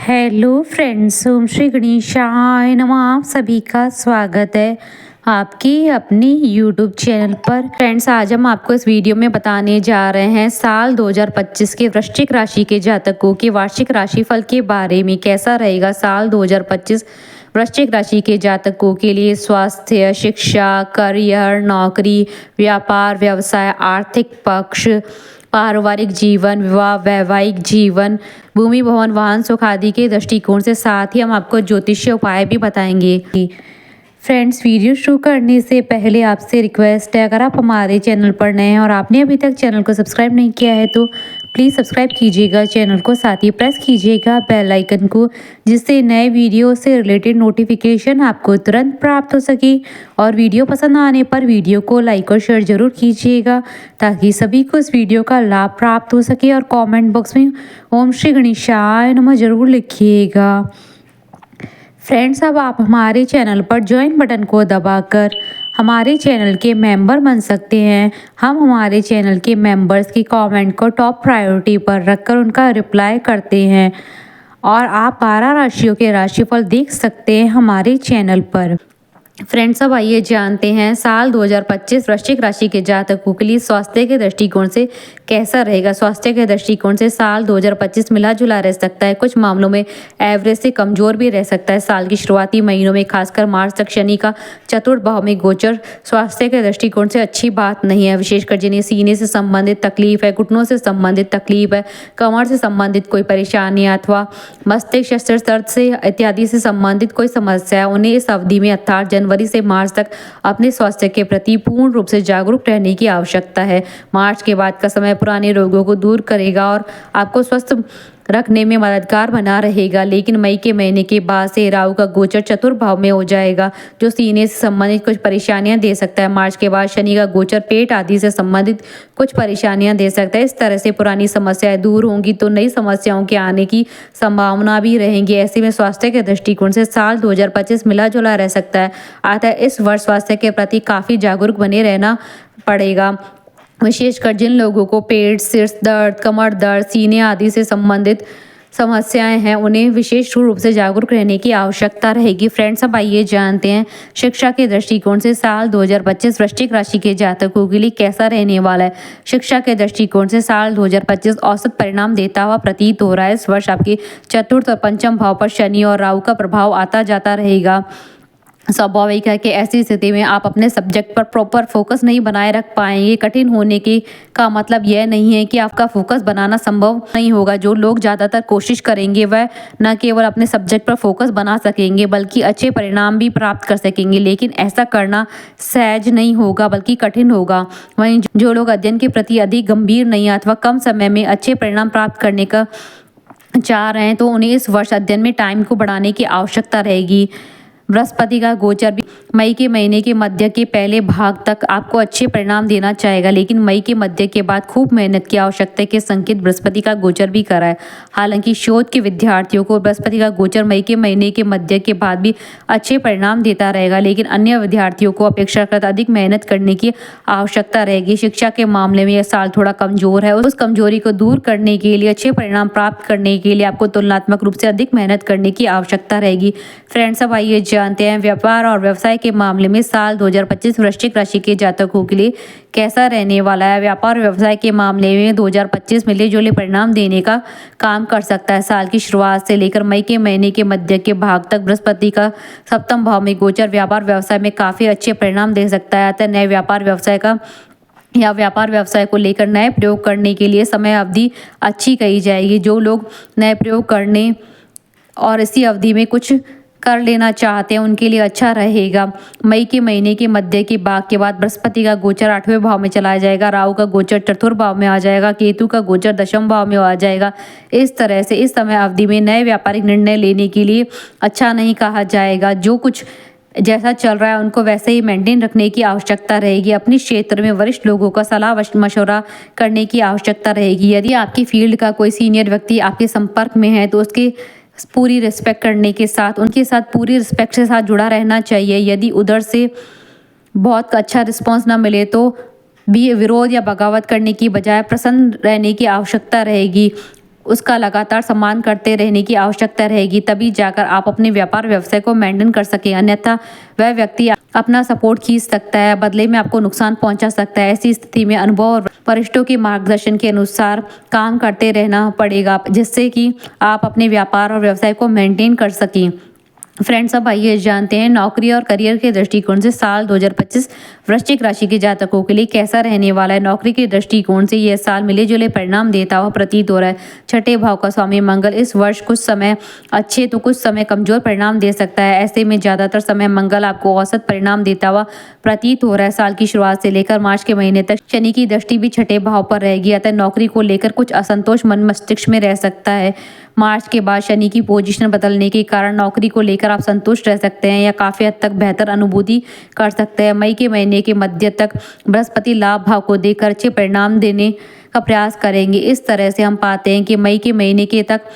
Hello friends, ओम श्री गणेशाय नमः। आप सभी का स्वागत है आपकी अपनी यूट्यूब चैनल पर। फ्रेंड्स, आज हम आपको इस वीडियो में बताने जा रहे हैं साल 2025 के वृश्चिक राशि के जातकों के वार्षिक राशिफल के बारे में। कैसा रहेगा साल 2025 वृश्चिक राशि के जातकों के लिए? स्वास्थ्य, शिक्षा, करियर, नौकरी, व्यापार, व्यवसाय, आर्थिक पक्ष, पारिवारिक जीवन, विवाह, वैवाहिक जीवन, भूमि, भवन, वाहन, सुख आदि के दृष्टिकोण से। साथ ही हम आपको ज्योतिषीय उपाय भी बताएंगे। फ्रेंड्स, वीडियो शुरू करने से पहले आपसे रिक्वेस्ट है, अगर आप हमारे चैनल पर नए हैं और आपने अभी तक चैनल को सब्सक्राइब नहीं किया है तो प्लीज़ सब्सक्राइब कीजिएगा चैनल को, साथ ही प्रेस कीजिएगा बेल आइकन को, जिससे नए वीडियो से रिलेटेड नोटिफिकेशन आपको तुरंत प्राप्त हो सके। और वीडियो पसंद आने पर वीडियो को लाइक और शेयर जरूर कीजिएगा ताकि सभी को इस वीडियो का लाभ प्राप्त हो सके। और कमेंट बॉक्स में ओम श्री गणेशाय नमः जरूर लिखिएगा। फ्रेंड्स, अब आप हमारे चैनल पर ज्वाइन बटन को दबाकर हमारे चैनल के मेंबर बन सकते हैं। हम हमारे चैनल के मेंबर्स की कमेंट को टॉप प्रायोरिटी पर रखकर उनका रिप्लाई करते हैं और आप 12 राशियों के राशिफल देख सकते हैं हमारे चैनल पर। फ्रेंड्स, अब आइए जानते हैं साल 2025 वृश्चिक राशि के जातकों के लिए स्वास्थ्य के दृष्टिकोण से कैसा रहेगा। स्वास्थ्य के दृष्टिकोण से साल 2025 मिला जुला रह सकता है, कुछ मामलों में एवरेज से कमजोर भी रह सकता है। साल के शुरुआती महीनों में खासकर मार्च तक शनि का चतुर्थ भाव में गोचर स्वास्थ्य के दृष्टिकोण से अच्छी बात नहीं है। विशेषकर जिन्हें सीने से संबंधित तकलीफ है, घुटनों से संबंधित तकलीफ है, कमर से संबंधित कोई परेशानी अथवा मस्तिष्क सिर दर्द से इत्यादि से संबंधित कोई समस्या है, उन्हें इस अवधि में अर्थात जनवरी से मार्च तक अपने स्वास्थ्य के प्रति पूर्ण रूप से जागरूक रहने की आवश्यकता है। मार्च के बाद का समय पुराने रोगों को दूर करेगा और आपको स्वस्थ रखने में मददगार बना रहेगा। लेकिन मई के महीने के बाद से राहु का गोचर चतुर्थ भाव में हो जाएगा, जो सीने से संबंधित कुछ परेशानियां दे सकता है। मार्च के बाद शनि का गोचर पेट आदि से संबंधित कुछ परेशानियां दे सकता है। इस तरह से पुरानी समस्याएं दूर होंगी तो नई समस्याओं के आने की संभावना भी रहेंगी। ऐसे में स्वास्थ्य के दृष्टिकोण से साल 2025 मिला जुला रह सकता है। अतः इस वर्ष स्वास्थ्य के प्रति काफी जागरूक बने रहना पड़ेगा। विशेषकर जिन लोगों को पेट, सिर दर्द, कमर दर्द, सीने आदि से संबंधित समस्याएं हैं, उन्हें विशेष रूप से जागरूक रहने की आवश्यकता रहेगी। फ्रेंड्स, अब आइए जानते हैं शिक्षा के दृष्टिकोण से साल 2025 वृश्चिक राशि के जातकों के लिए कैसा रहने वाला है। शिक्षा के दृष्टिकोण से साल 2025 औसत परिणाम देता हुआ प्रतीत हो रहा है। इस वर्ष आपके चतुर्थ और पंचम भाव पर शनि और राहु का प्रभाव आता जाता रहेगा। स्वाभाविक है कि ऐसी स्थिति में आप अपने सब्जेक्ट पर प्रॉपर फोकस नहीं बनाए रख पाएंगे। कठिन होने की का मतलब यह नहीं है कि आपका फोकस बनाना संभव नहीं होगा। जो लोग ज़्यादातर कोशिश करेंगे वह न केवल अपने सब्जेक्ट पर फोकस बना सकेंगे बल्कि अच्छे परिणाम भी प्राप्त कर सकेंगे। लेकिन ऐसा करना सहज नहीं होगा बल्कि कठिन होगा। वहीं जो लोग अध्ययन के प्रति अधिक गंभीर नहीं अथवा कम समय में अच्छे परिणाम प्राप्त करने का चाह रहे हैं तो उन्हें इस वर्ष अध्ययन में टाइम को बढ़ाने की आवश्यकता रहेगी। बृहस्पति का गोचर भी मई के महीने के मध्य के पहले भाग तक आपको अच्छे परिणाम देना चाहेगा, लेकिन मई के मध्य के बाद खूब मेहनत की आवश्यकता के संकेत बृहस्पति का गोचर भी कर रहा है। हालांकि शोध के विद्यार्थियों को बृहस्पति का गोचर मई के महीने के मध्य के बाद भी अच्छे परिणाम देता रहेगा, लेकिन अन्य विद्यार्थियों को अपेक्षाकृत अधिक मेहनत करने की आवश्यकता रहेगी। शिक्षा के मामले में यह साल थोड़ा कमजोर है। उस कमजोरी को दूर करने के लिए, अच्छे परिणाम प्राप्त करने के लिए आपको तुलनात्मक रूप से अधिक मेहनत करने की आवश्यकता रहेगी। फ्रेंड्स, अब आइए जानते हैं व्यापार और व्यवसाय के मामले में साल 2025 वृश्चिक राशि के जातकों के लिए कैसा रहने वाला है। व्यापार और व्यवसाय के मामले में 2025 मिले जुले परिणाम देने का काम कर सकता है। साल की शुरुआत से लेकर मई के महीने के मध्य के भाग तक बृहस्पति का सप्तम भाव में गोचर व्यापार व्यवसाय में काफी अच्छे परिणाम दे सकता है। अतः नए व्यापार व्यवसाय को लेकर नए प्रयोग करने के लिए समय अवधि अच्छी कही जाएगी। जो लोग नए प्रयोग करने और इसी अवधि में कुछ कर लेना चाहते हैं उनके लिए अच्छा रहेगा। मई के महीने के मध्य के भाग के बाद बृहस्पति का गोचर 8वें भाव में चला जाएगा, राहु का गोचर चतुर्थ भाव में आ जाएगा, केतु का गोचर दशम भाव में आ जाएगा। इस तरह से इस समय अवधि में नए व्यापारिक निर्णय लेने के लिए अच्छा नहीं कहा जाएगा। जो कुछ जैसा चल रहा है उनको वैसे ही मेंटेन रखने की आवश्यकता रहेगी। अपने क्षेत्र में वरिष्ठ लोगों का सलाह मशवरा करने की आवश्यकता रहेगी। यदि आपकी फील्ड का कोई सीनियर व्यक्ति आपके संपर्क में है तो उसके पूरी रिस्पेक्ट करने के साथ उनके साथ पूरी रिस्पेक्ट के साथ जुड़ा रहना चाहिए। यदि उधर से बहुत अच्छा रिस्पांस ना मिले तो भी विरोध या बगावत करने की बजाय प्रसन्न रहने की आवश्यकता रहेगी। उसका लगातार सम्मान करते रहने की आवश्यकता रहेगी, तभी जाकर आप अपने व्यापार व्यवसाय को मेंटेन कर सकें। अन्यथा वह व्यक्ति अपना सपोर्ट खींच सकता है, बदले में आपको नुकसान पहुंचा सकता है। ऐसी स्थिति में अनुभव और वरिष्ठों के मार्गदर्शन के अनुसार काम करते रहना पड़ेगा, जिससे कि आप अपने व्यापार और व्यवसाय को मेंटेन कर सकें। फ्रेंड्स, अब आइए जानते हैं नौकरी और करियर के दृष्टिकोण से साल 2025 वृश्चिक राशि के जातकों के लिए कैसा रहने वाला है। नौकरी के दृष्टिकोण से यह साल मिले जुले परिणाम देता हुआ प्रतीत हो रहा है। छठे भाव का स्वामी मंगल इस वर्ष कुछ समय अच्छे तो कुछ समय कमजोर परिणाम दे सकता है। ऐसे में ज्यादातर समय मंगल आपको औसत परिणाम देता हुआ प्रतीत हो रहा है। साल की शुरुआत से लेकर मार्च के महीने तक शनि की दृष्टि भी छठे भाव पर रहेगी, अतः नौकरी को लेकर कुछ असंतोष मन मस्तिष्क में रह सकता है। मार्च के बाद शनि की पोजीशन बदलने के कारण नौकरी को लेकर आप संतुष्ट रह सकते हैं या काफ़ी हद तक बेहतर अनुभूति कर सकते हैं। मई के महीने के मध्य तक बृहस्पति लाभ भाव को देखकर अच्छे परिणाम देने का प्रयास करेंगे। इस तरह से हम पाते हैं कि मई के महीने के तक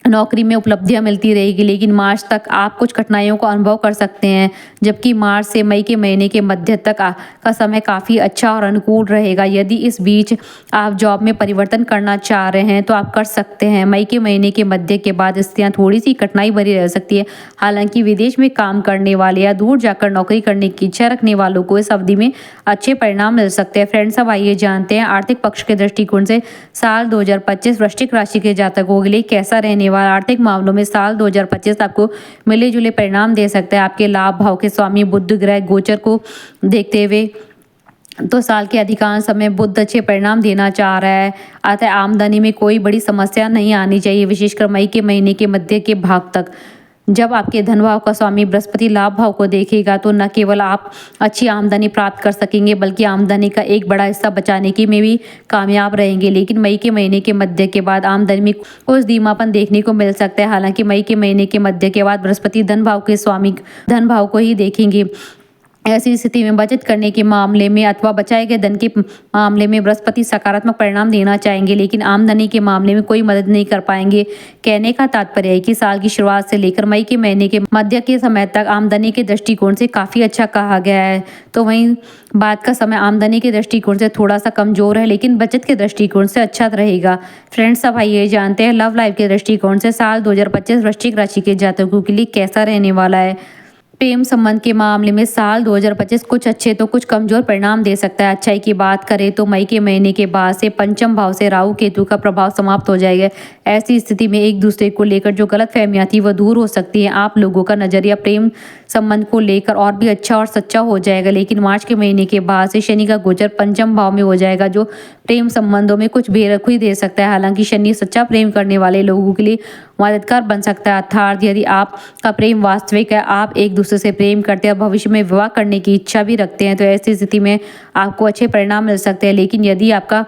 नौकरी में उपलब्धियां मिलती रहेगी, लेकिन मार्च तक आप कुछ कठिनाइयों का अनुभव कर सकते हैं, जबकि मार्च से मई के महीने के मध्य तक का समय काफ़ी अच्छा और अनुकूल रहेगा। यदि इस बीच आप जॉब में परिवर्तन करना चाह रहे हैं तो आप कर सकते हैं। मई के महीने के मध्य के बाद स्थितियां थोड़ी सी कठिनाई भरी रह सकती है। हालांकि विदेश में काम करने वाले या दूर जाकर नौकरी करने की इच्छा रखने वालों को इस अवधि में अच्छे परिणाम मिल सकते हैं। फ्रेंड्स, अब आइए जानते हैं आर्थिक पक्ष के दृष्टिकोण से साल 2025 वृश्चिक राशि के जातकों के लिए कैसा रहने वाला। आर्थिक मामलों में साल 2025 आपको मिले जुले परिणाम दे सकता है। आपके लाभ भाव के स्वामी बुध ग्रह गोचर को देखते हुए तो साल के अधिकांश समय बुध अच्छे परिणाम देना चाह रहा है, अतः आमदनी में कोई बड़ी समस्या नहीं आनी चाहिए, विशेषकर मई के महीने के मध्य के भाग तक। जब आपके धन भाव का स्वामी बृहस्पति लाभ भाव को देखेगा तो न केवल आप अच्छी आमदनी प्राप्त कर सकेंगे, बल्कि आमदनी का एक बड़ा हिस्सा बचाने की में भी कामयाब रहेंगे। लेकिन मई के महीने के मध्य के बाद आमदनी में कुछ धीमापन देखने को मिल सकता है। हालांकि मई के महीने के मध्य के बाद बृहस्पति धन भाव के स्वामी धन भाव को ही देखेंगे। ऐसी स्थिति में बचत करने के मामले में अथवा बचाए गए धन के मामले में बृहस्पति सकारात्मक परिणाम देना चाहेंगे, लेकिन आमदनी के मामले में कोई मदद नहीं कर पाएंगे। कहने का तात्पर्य है कि साल की शुरुआत से लेकर मई के महीने के मध्य के समय तक आमदनी के दृष्टिकोण से काफ़ी अच्छा कहा गया है, तो वहीं बाद का समय आमदनी के दृष्टिकोण से थोड़ा सा कमजोर है, लेकिन बचत के दृष्टिकोण से अच्छा रहेगा। फ्रेंड्स, अब आइए जानते हैं लव लाइफ के दृष्टिकोण से साल 2025 वृश्चिक राशि के जातकों के लिए कैसा रहने वाला है। प्रेम संबंध के मामले में साल 2025 कुछ अच्छे तो कुछ कमजोर परिणाम दे सकता है। अच्छाई की बात करें तो मई के महीने के बाद से पंचम भाव से राहु केतु का प्रभाव समाप्त हो जाएगा। ऐसी स्थिति में एक दूसरे को लेकर जो गलतफहमियां थी वह दूर हो सकती है। आप लोगों का नजरिया प्रेम संबंध को लेकर और भी अच्छा और सच्चा हो जाएगा। लेकिन मार्च के महीने के बाद से शनि का गोचर पंचम भाव में हो जाएगा, जो प्रेम संबंधों में कुछ बेरखी दे सकता है। हालांकि शनि सच्चा प्रेम करने वाले लोगों के लिए मददगार बन सकता है, अर्थात यदि आपका प्रेम वास्तविक है, आप एक दूसरे से प्रेम करते हैं, भविष्य में विवाह करने की इच्छा भी रखते हैं, तो ऐसी स्थिति में आपको अच्छे परिणाम मिल सकते हैं। लेकिन यदि आपका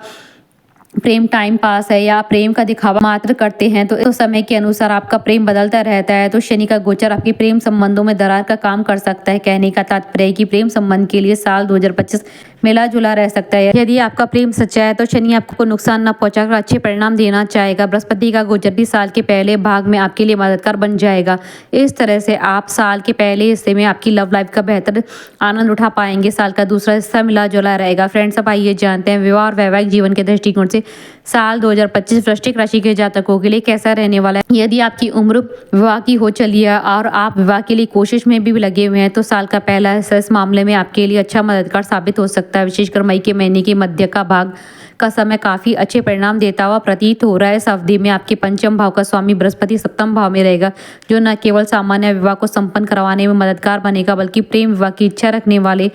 प्रेम टाइम पास है या प्रेम का दिखावा मात्र करते हैं तो समय के अनुसार आपका प्रेम बदलता रहता है, तो शनि का गोचर आपके प्रेम संबंधों में दरार का काम कर सकता है। कहने का तात्पर्य है कि प्रेम संबंध के लिए साल 2025 मिला जुला रह सकता है। यदि आपका प्रेम सच्चा है तो शनि आपको नुकसान न पहुंचाकर अच्छे परिणाम देना चाहेगा। बृहस्पति का गोचर भी साल के पहले भाग में आपके लिए मददगार बन जाएगा। इस तरह से आप साल के पहले हिस्से में आपकी लव लाइफ का बेहतर आनंद उठा पाएंगे। साल का दूसरा हिस्सा मिला जुला रहेगा। फ्रेंड्स, अब आइए जानते हैं विवाह और वैवाहिक जीवन के दृष्टिकोण से साल 2025 वृश्चिक राशि के जातकों के लिए कैसा रहने वाला है। यदि आपकी उम्र विवाह की हो चली है और आप विवाह के लिए कोशिश में भी लगे हुए हैं तो साल का पहला हिस्सा इस मामले में आपके लिए अच्छा मददगार साबित हो सकता है। विशेषकर मई के महीने के मध्य का भाग का समय काफी अच्छे परिणाम देता हुआ प्रतीत हो रहा है। इस अवधि में आपके पंचम भाव का स्वामी बृहस्पति सप्तम भाव में रहेगा, जो न केवल सामान्य विवाह को संपन्न करवाने में मददगार बनेगा, बल्कि प्रेम विवाह की इच्छा रखने वाले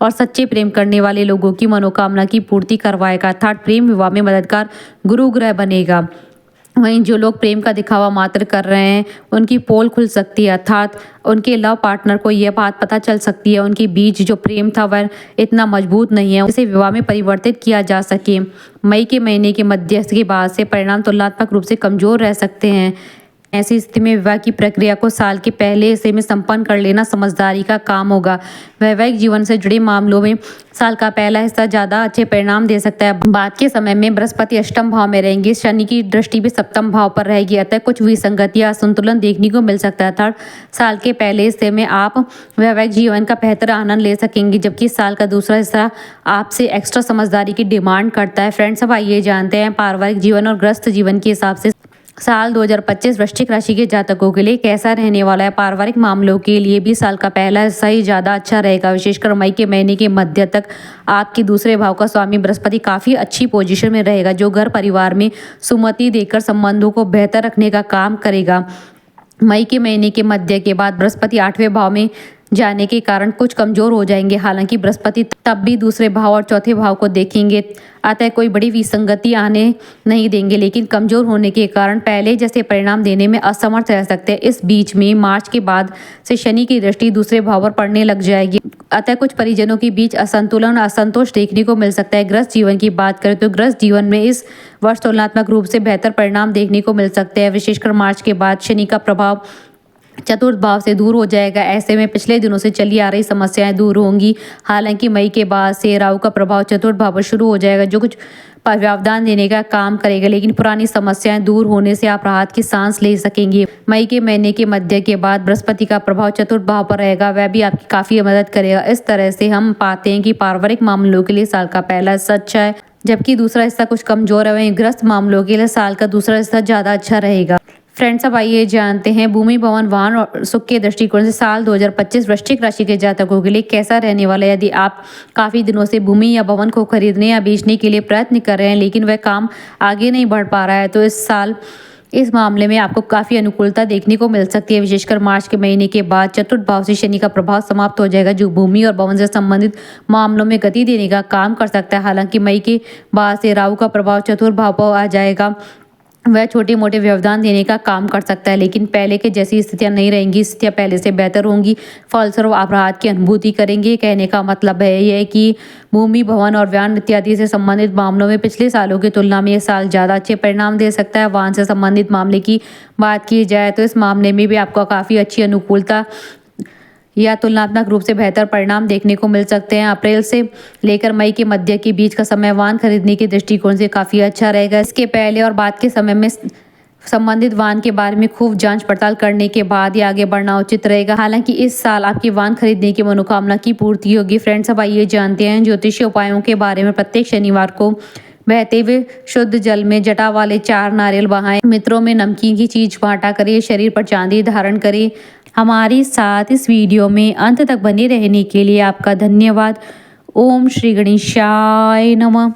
और सच्चे प्रेम करने वाले लोगों की मनोकामना की पूर्ति करवाएगा, अर्थात प्रेम विवाह में मददगार गुरु ग्रह बनेगा। वहीं जो लोग प्रेम का दिखावा मात्र कर रहे हैं उनकी पोल खुल सकती है, अर्थात उनके लव पार्टनर को यह बात पता चल सकती है उनके बीच जो प्रेम था वह इतना मजबूत नहीं है, इसे विवाह में परिवर्तित किया जा सके। मई के महीने के मध्य के बाद से परिणाम तुलनात्मक रूप से कमजोर रह सकते हैं। ऐसी स्थिति में विवाह की प्रक्रिया को साल के पहले हिस्से में संपन्न कर लेना समझदारी का काम होगा। वैवाहिक जीवन से जुड़े मामलों में साल का पहला हिस्सा ज़्यादा अच्छे परिणाम दे सकता है। बाद के समय में बृहस्पति अष्टम भाव में रहेंगे, शनि की दृष्टि भी सप्तम भाव पर रहेगी, अतः कुछ विसंगति या असंतुलन देखने को मिल सकता है। अर्थात साल के पहले हिस्से में आप वैवाहिक जीवन का बेहतर आनंद ले सकेंगे, जबकि साल का दूसरा हिस्सा आपसे एक्स्ट्रा समझदारी की डिमांड करता है। फ्रेंड्स, अब आइए जानते हैं पारिवारिक जीवन और गृहस्थ जीवन के हिसाब से साल 2025 वृश्चिक राशि के जातकों के लिए कैसा रहने वाला है। पारिवारिक मामलों के लिए भी साल का पहला हिस्सा ही ज़्यादा अच्छा रहेगा। विशेषकर मई के महीने के मध्य तक आपके दूसरे भाव का स्वामी बृहस्पति काफ़ी अच्छी पोजीशन में रहेगा, जो घर परिवार में सुमति देकर संबंधों को बेहतर रखने का काम करेगा। मई के महीने के मध्य के बाद बृहस्पति 8वें भाव में जाने के कारण कुछ कमजोर हो जाएंगे। हालांकि बृहस्पति तब भी दूसरे भाव और चौथे भाव को देखेंगे, अतः कोई बड़ी विसंगति आने नहीं देंगे, लेकिन कमजोर होने के कारण पहले जैसे परिणाम देने में असमर्थ रह सकते हैं। इस बीच में मार्च के बाद से शनि की दृष्टि दूसरे भाव पर पड़ने लग जाएगी, अतः कुछ परिजनों के बीच असंतुलन असंतोष देखने को मिल सकता है। गृहस्थ जीवन की बात करें तो गृहस्थ जीवन में इस वर्ष तुलनात्मक रूप से बेहतर परिणाम देखने को मिल सकते हैं। विशेषकर मार्च के बाद शनि का प्रभाव चतुर्थ भाव से दूर हो जाएगा। ऐसे में पिछले दिनों से चली आ रही समस्याएं दूर होंगी। हालांकि मई के बाद से राहु का प्रभाव चतुर्थ भाव पर शुरू हो जाएगा, जो कुछ व्यवधान देने का काम करेगा, लेकिन पुरानी समस्याएं दूर होने से आप राहत की सांस ले सकेंगे। मई के महीने के मध्य के बाद बृहस्पति का प्रभाव चतुर्थ भाव पर रहेगा, वह भी आपकी काफ़ी मदद करेगा। इस तरह से हम पाते हैं कि पारिवारिक मामलों के लिए साल का पहला हिस्सा अच्छा है, जबकि दूसरा हिस्सा कुछ कमजोर है। वहीं गृहस्थ मामलों के लिए साल का दूसरा हिस्सा ज़्यादा अच्छा रहेगा। फ्रेंड्स, अब आइए जानते हैं भूमि, भवन, वाहन और सुख के दृष्टिकोण से साल 2025 वृश्चिक राशि के जातकों के लिए कैसा रहने वाला है। यदि आप काफ़ी दिनों से भूमि या भवन को खरीदने या बेचने के लिए प्रयत्न कर रहे हैं, लेकिन वह काम आगे नहीं बढ़ पा रहा है, तो इस साल इस मामले में आपको काफ़ी अनुकूलता देखने को मिल सकती है। विशेषकर मार्च के महीने के बाद चतुर्थ भाव से शनि का प्रभाव समाप्त हो जाएगा, जो भूमि और भवन से संबंधित मामलों में गति देने का काम कर सकता है। हालांकि मई के बाद से राहु का प्रभाव चतुर्थ भाव पर आ जाएगा, वह छोटे मोटे व्यवधान देने का काम कर सकता है, लेकिन पहले के जैसी स्थितियां नहीं रहेंगी। स्थितियां पहले से बेहतर होंगी, फलस्वरूप आप राहत की अनुभूति करेंगे। कहने का मतलब है यह कि भूमि, भवन और वाहन इत्यादि से संबंधित मामलों में पिछले सालों की तुलना में यह साल ज़्यादा अच्छे परिणाम दे सकता है। वाहन से संबंधित मामले की बात की जाए तो इस मामले में भी आपको काफ़ी अच्छी अनुकूलता या तुलनात्मक रूप से बेहतर परिणाम देखने को मिल सकते हैं। अप्रैल से लेकर मई के मध्य के बीच का समय वाहन खरीदने के दृष्टिकोण से काफ़ी अच्छा रहेगा। इसके पहले और बाद के समय में संबंधित वाहन के बारे में खूब जांच पड़ताल करने के बाद ही आगे बढ़ना उचित रहेगा। हालांकि इस साल आपकी वाहन खरीदने की मनोकामना की पूर्ति होगी। फ्रेंड्स, अब आइए जानते हैं ज्योतिषीय उपायों के बारे में। प्रत्येक शनिवार को बहते हुए शुद्ध जल में जटा वाले 4 नारियल बहाएं, मित्रों में नमकीन की चीज बांटा करें, शरीर पर चांदी धारण करें। हमारे साथ इस वीडियो में अंत तक बने रहने के लिए आपका धन्यवाद। ओम श्री गणेशाय नमः।